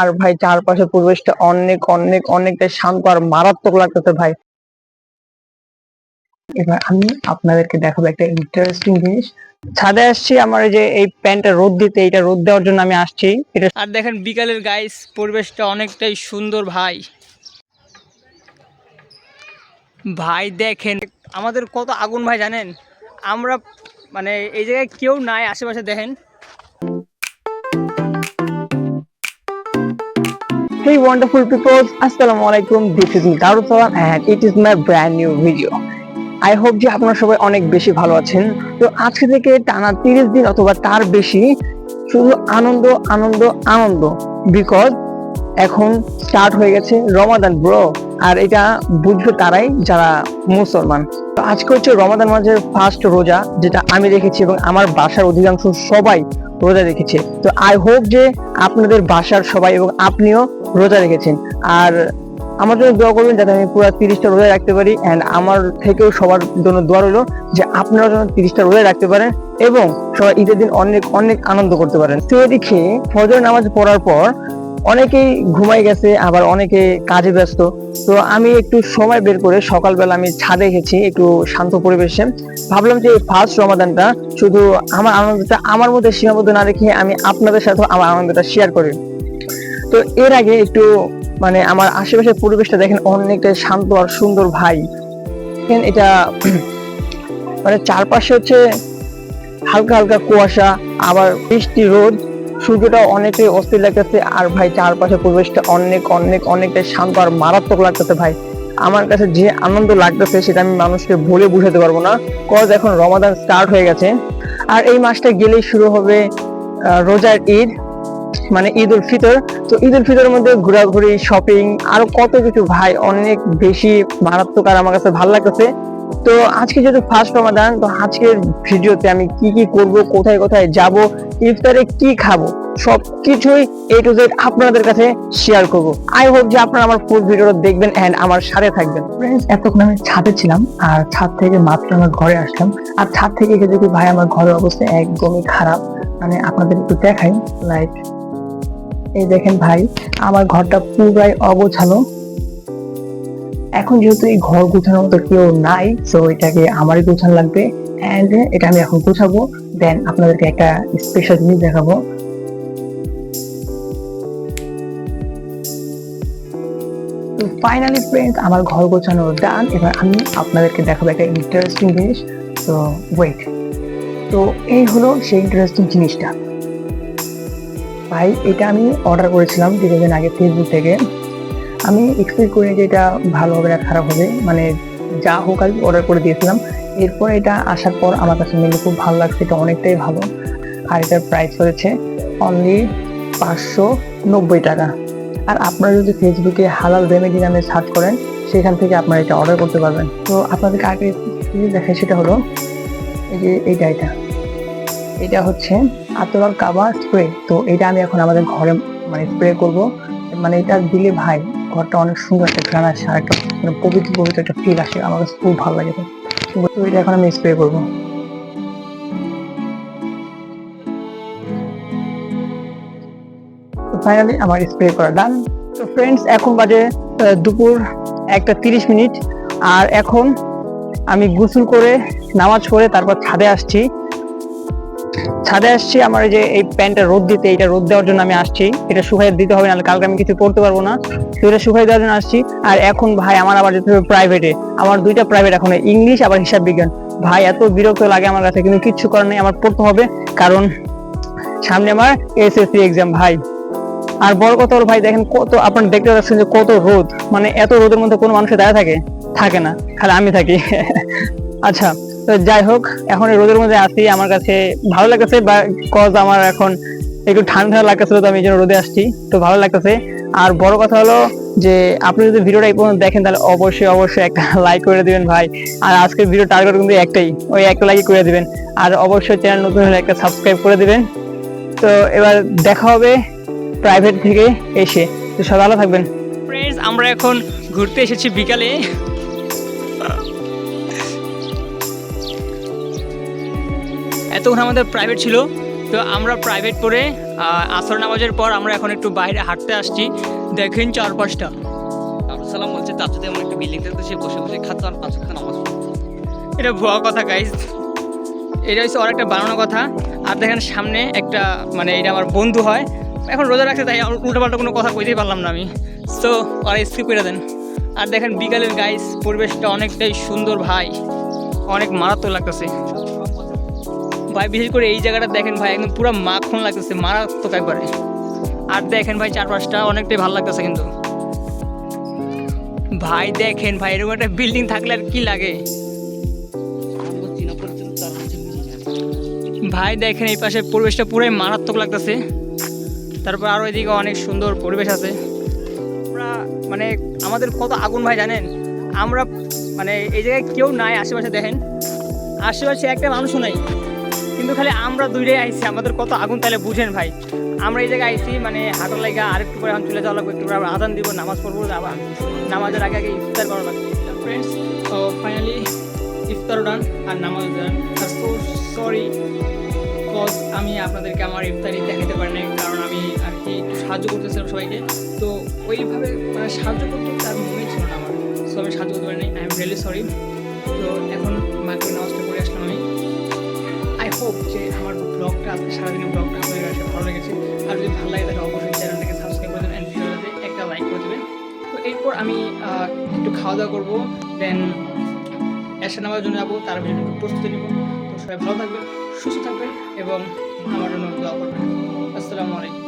আর ভাই চারপাশের পরিবেশটা অনেক অনেক অনেকটা শান্ত আর মারাত্মক লাগতেছে ভাই। এবার আমি আপনাদেরকে দেখাবো একটা ইন্টারেস্টিং জিনিস। ছাদে আসছি আমার এই যে এই প্যান্টটা রোদ দিতে, এটা রোদ দেওয়ার জন্য আমি আসছি। এটা আর দেখেন বিকালের গাইস পরিবেশটা অনেকটাই সুন্দর ভাই। ভাই দেখেন আমাদের কত আগুন ভাই জানেন, আমরা মানে এই জায়গায় কেউ নাই আশেপাশে দেখেন। Hey wonderful people, Assalamu alaikum. This is me Darussalam and it is my brand new video. I hope যে আপনারা সবাই অনেক বেশি ভালো আছেন। তো আজকে থেকে টানা 30 দিন অথবা তার বেশি শুধু আনন্দ আনন্দ আনন্দ, বিকজ এখন স্টার্ট হয়ে গেছে রমাদান ব্রো। আর এটা বুঝবে তারাই যারা মুসলমান। তো আজকে হচ্ছে রমাদান মাসের ফার্স্ট রোজা, যেটা আমি রেখেছি এবং আমার বাসার অধিকাংশ সবাই রোজা রেখেছে। তো আই হোপ যে আপনাদের বাসার সবাই এবং আপনিও রোজা রেখেছেন। আর আমার জন্য দোয়া করবেন যাতে আমি পুরো 30টা রোজা রাখতে পারি। অ্যান্ড আমার থেকেও সবার জন্য দোয়া রইল যে আপনারা যেন 30টা রোজা রাখতে পারেন এবং সবাই ঈদের দিন অনেক অনেক আনন্দ করতে পারেন। তো এদিকে ফজর নামাজ পড়ার পর অনেকেই ঘুমাই গেছে, আবার অনেকে কাজে ব্যস্ত। তো আমি একটু সময় বের করে সকালবেলা আমি ছাদে গেছি একটু শান্ত পরিবেশে। ভাবলাম যে ফার্স্ট রমাদানটা শুধু আমার আনন্দটা আমার মধ্যে সীমাবদ্ধ না রেখে আমি আপনাদের সাথে আমার আনন্দটা শেয়ার করি। তো এর আগে একটু মানে আমার আশেপাশের পরিবেশটা দেখেন অনেকটা শান্ত আর সুন্দর ভাই। দেখেন এটা মানে চারপাশে হচ্ছে হালকা হালকা কুয়াশা, আবার বৃষ্টি রোদ, সূর্যটা অনেকটাই অস্থির লাগতেছে। আর ভাই চারপাশের পরিবেশটা অনেক অনেক অনেকটাই শান্ত আর মারাত্মক লাগতেছে ভাই। আমার কাছে যে আনন্দ লাগতেছে সেটা আমি মানুষকে বলে বুঝাতে পারবো না, কজ এখন রমাদান স্টার্ট হয়ে গেছে। আর এই মাসটা গেলেই শুরু হবে রোজার ঈদ, মানে ঈদ উল ফিতর। তো ঈদ উল ফিতরের মধ্যে ঘোরাঘুরি, শপিং, আরো কত কিছু ভাই অনেক বেশি মারাত্মক আর আমার কাছে ভালো লাগতেছে। তো আজকে যেহেতু ফার্স্ট রমাদান, তো আজকের ভিডিওতে আমি কি কি করব, কোথায় কোথায় যাব, ইফতারে কি খাবো, সবকিছুই এ টু জেড আপনাদের কাছে শেয়ার করব। আই হোপ যে আপনারা আমার ফুল ভিডিওটা দেখবেন এন্ড আমার সাথে থাকবেন। ফ্রেন্ডস, এতক্ষণ আমি ছাদে ছিলাম আর ছাদ থেকে মাত্র আমার ঘরে আসলাম। আর ছাদ থেকে এসে দেখি ভাই আমার ঘরের অবস্থা একদমই খারাপ। মানে আপনাদের একটু দেখাই, লাইক এই দেখেন ভাই আমার ঘরটা পুরাই অগোছালো। এখন যেহেতু এই ঘর গোছানোর মতো কেউ নাই, তো এটাকে আমারই গোছানো লাগবে। এন্ড এটা আমি এখন গোছাবো, দেন আপনাদেরকে একটা স্পেশাল জিনিস দেখাবো। তো ফাইনালি ফ্রেন্ডস, আমার ঘর গোছানো ডান। এবার আমি আপনাদেরকে দেখাবো একটা ইন্টারেস্টিং জিনিস। তো ওয়েট, তো এই হলো সেই ইন্টারেস্টিং জিনিসটা। ভাই এটা আমি অর্ডার করেছিলাম কিছুদিন আগে ফেসবুক থেকে। আমি এক্সপেক্ট করি যে এটা ভালো হবে না খারাপ হবে, মানে যা হোক আর অর্ডার করে দিয়েছিলাম। এরপর এটা আসার পর আমার কাছে মেনলি খুব ভালো লাগছে, এটা অনেকটাই ভালো। আর এটার প্রাইস হয়েছে অনলি 590 টাকা। আর আপনারা যদি ফেসবুকে হালাল রেমেডি নামে সার্চ করেন, সেখান থেকে আপনারা এটা অর্ডার করতে পারবেন। তো আপনাদেরকে আগে দেখাই, সেটা হলো এই যে এটা হচ্ছে আতরাল কাবা স্প্রে। তো এটা আমি এখন আমাদের ঘরে মানে স্প্রে করব। মানে এটা দিলে ভাই ঘরটা অনেক সুন্দর একটা ঘ্রাণ আসে, আর একটা মানে পবিত্র পবিত্র একটা ফিল আসে, আমার কাছে খুব ভালো লাগে। তো এটা এখন আমি স্প্রে করবো। তো ফাইনালি আমার স্প্রে করা ডান। তো ফ্রেন্ডস, এখন বাজে দুপুর 1:30। আর এখন আমি গোসল করে নামাজ পড়ে তারপর ছাদে আসছি। আমার এই যে এই প্যান্টটা রোদ দিতে, এটা রোদ দেওয়ার জন্য আমি আসছি। এটা শুকাই দিতে হবে, নাহলে কালকে আমি কিছু করতে পারবো না। তো এটা শুকাই দেওয়ার জন্য আসছি। আর এখন ভাই আমার আবার যেতে হবে প্রাইভেটে। আমার দুইটা প্রাইভেট, এখন ইংলিশ আবার হিসাব বিজ্ঞান। ভাই এত বিরক্ত লাগে আমার কাছে, কিন্তু কিচ্ছু করার নেই, আমার পড়তে হবে, কারণ সামনে আমার এসএসসি এক্সাম ভাই। আর বড় কথা হলো ভাই দেখেন কত, আপনারা দেখতে পাচ্ছেন যে কত রোদ। মানে এত রোদের মধ্যে কোনো মানুষের দাঁড়িয়ে থাকে না, খালি আমি থাকি। আচ্ছা, তো যাই হোক, এখন এই রোদের মধ্যে আসি, আমার কাছে ভালো লাগতেছে, বা কজ আমার এখন একটু ঠান্ডা লাগতেছিল, তো আমি এই জন্য রোদে আসছি, তো ভালো লাগতেছে। আর বড় কথা হলো যে আপনি যদি ভিডিওটা এই পর্যন্ত দেখেন, তাহলে অবশ্যই অবশ্যই একটা লাইক করে দিবেন ভাই। আর আজকের ভিডিও টার্গেট কিন্তু একটাই, ওই একটা লাইক করে দিবেন। আর অবশ্যই চ্যানেল নতুন হলে একটা সাবস্ক্রাইব করে দিবেন। তো এবার দেখা হবে প্রাইভেট থেকে এসে। তো সবাই ভালো থাকবেন। ফ্রেন্ডস, আমরা এখন ঘুরতে এসেছি বিকালে। এতক্ষণ আমাদের প্রাইভেট ছিল, তো আমরা প্রাইভেট পড়ে আসর নামাজের পর আমরা এখন একটু বাইরে হাঁটতে আসছি। দেখেন চারপাশটা। সালাম বলছে তার যদি এমন একটা বিল্ডিং থাকতো সে বসে বসে খাতো আর 5 ওয়াক্ত নামাজ পড়তো। এটা ভুয়া কথা গাইস, এটা হচ্ছে ওর একটা বানানো কথা। আর দেখেন সামনে একটা মানে এটা আমার বন্ধু হয়, এখন রোজা রাখছে তাই উল্টোপাল্টা কোনো কথা কইতেই পারলাম না আমি, সো আর স্কিপ করে দেন। আর দেখেন বিকালের গাইস পরিবেশটা অনেকটাই সুন্দর ভাই, অনেক মারাত্মক লাগতেছে ভাই। বিশেষ করে এই জায়গাটা দেখেন ভাই, একদম পুরো মাখন লাগতেছে, মারাত্মক একবারে। আর দেখেন ভাই চারপাশটা অনেকটাই ভালো লাগতেছে কিন্তু ভাই। দেখেন ভাই এরকম একটা বিল্ডিং থাকলে আর কি লাগে ভাই। দেখেন এই পাশে পরিবেশটা পুরাই মারাত্মক লাগতেছে। তারপর আরও এদিকে অনেক সুন্দর পরিবেশ আছে। আমরা মানে আমাদের কত আগুন ভাই জানেন, আমরা মানে এই জায়গায় কেউ নাই আশেপাশে, দেখেন আশেপাশে একটা মানুষও নাই, কিন্তু খালি আমরা দুইটাই আইছি, আমাদের কত আগুন তাহলে বুঝেন ভাই। আমরা এই জায়গায় আইছি মানে হাঁটার লাগা, আরেকটু পরে এখন চলে যাওয়া লাগবে, একটু পরে আবার আজান দিব, নামাজ পড়বো, আবার নামাজের আগে আগে ইফতার করা লাগবে ফ্রেন্ডস। তো ফাইনালি ইফতার ডান আর নামাজ ডান। আর সো সরি কজ আমি আপনাদেরকে আমার ইফতারি দেখাতে পারি না, কারণ আমি আর কি একটু সাহায্য করতেছিলাম সবাইকে, তো ওইভাবে মানে সাহায্য করতে তার মনে ছিল না আমার, সো আমি সাহায্য করতে পারিনি। I am really sorry. তো এখন মাকে নামাজটা করে আসলাম আমি। আই হোপ যে আমার ব্লগটা আজকে সারাদিনের ব্লগটা আপনাদের কাছে ভালো লেগেছে। আর যদি ভালো লাগে তাহলে অবশ্যই চ্যানেলটাকে সাবস্ক্রাইব করে দেবেন অ্যান্ড ভিডিওটাতে একটা লাইক করে দেবেন। তো এরপর আমি একটু খাওয়া দাওয়া করবো, দেন এসে নামার জন্য যাবো, তার ভিডিও প্রস্তুতি নেব। তো সবাই ভালো থাকবেন, সুস্থ থাকবেন এবং আমার জন্য দোয়া করবেন। আসসালামু আলাইকুম।